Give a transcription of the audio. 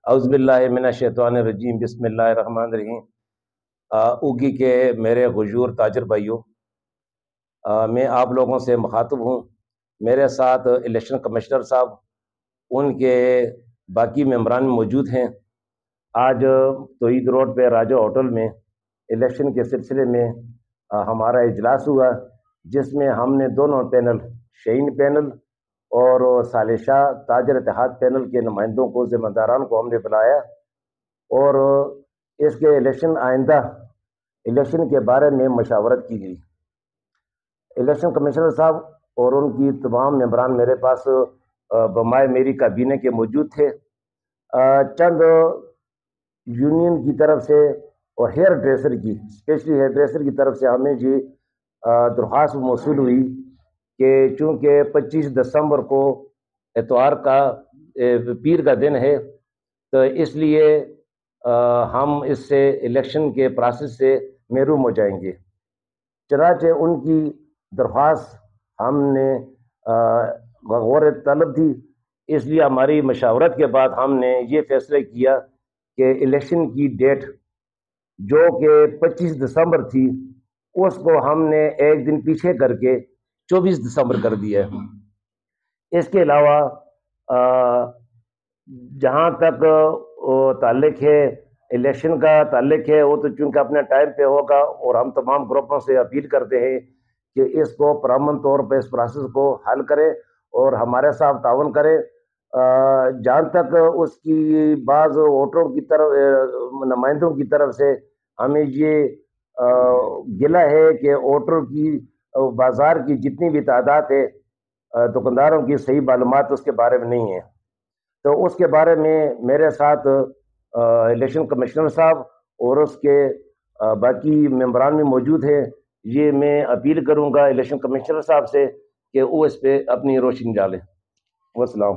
اعوذ باللہ من الشیطان الرجیم، بسم اللہ الرحمن الرحیم۔ اوگی کے میرے غیور تاجر بھائیوں، میں آپ لوگوں سے مخاطب ہوں۔ میرے ساتھ الیکشن کمشنر صاحب، ان کے باقی ممبران موجود ہیں۔ آج توحید روڈ پہ راجہ ہوٹل میں الیکشن کے سلسلے میں ہمارا اجلاس ہوا، جس میں ہم نے دونوں پینل، شہین پینل اور ثالثہ تاجر اتحاد پینل کے نمائندوں کو، ذمہ داران کو ہم نے بلایا، اور اس کے آئندہ الیکشن کے بارے میں مشاورت کی گئی۔ الیکشن کمشنر صاحب اور ان کی تمام ممبران میرے پاس بمائے میری کابینہ کے موجود تھے۔ چند یونین کی طرف سے اور ہیئر ڈریسر کی، اسپیشلی ہیئر ڈریسر کی طرف سے ہمیں یہ درخواست موصول ہوئی کہ چونکہ 25 دسمبر کو اتوار کا پیر کا دن ہے، تو اس لیے ہم اس سے الیکشن کے پروسیس سے محروم ہو جائیں گے۔ چنانچہ ان کی درخواست ہم نے غور طلب تھی، اس لیے ہماری مشاورت کے بعد ہم نے یہ فیصلہ کیا کہ الیکشن کی ڈیٹ جو کہ 25 دسمبر تھی، اس کو ہم نے ایک دن پیچھے کر کے 24 دسمبر کر دیا ہے۔ اس کے علاوہ جہاں تک تعلق ہے الیکشن کا تعلق ہے، وہ تو چونکہ اپنے ٹائم پہ ہوگا، اور ہم تمام گروپوں سے اپیل کرتے ہیں کہ اس کو پرامن طور پہ اس پروسیس کو حل کرے اور ہمارے ساتھ تعاون کرے۔ جہاں تک اس کی بعض ووٹروں کی طرف، نمائندوں کی طرف سے ہمیں یہ گلہ ہے کہ ووٹر کی بازار کی جتنی بھی تعداد ہے، دکانداروں کی صحیح معلومات اس کے بارے میں نہیں ہے، تو اس کے بارے میں میرے ساتھ الیکشن کمشنر صاحب اور اس کے باقی ممبران میں موجود ہیں۔ یہ میں اپیل کروں گا الیکشن کمشنر صاحب سے کہ وہ اس پہ اپنی روشنی ڈالیں۔ والسلام۔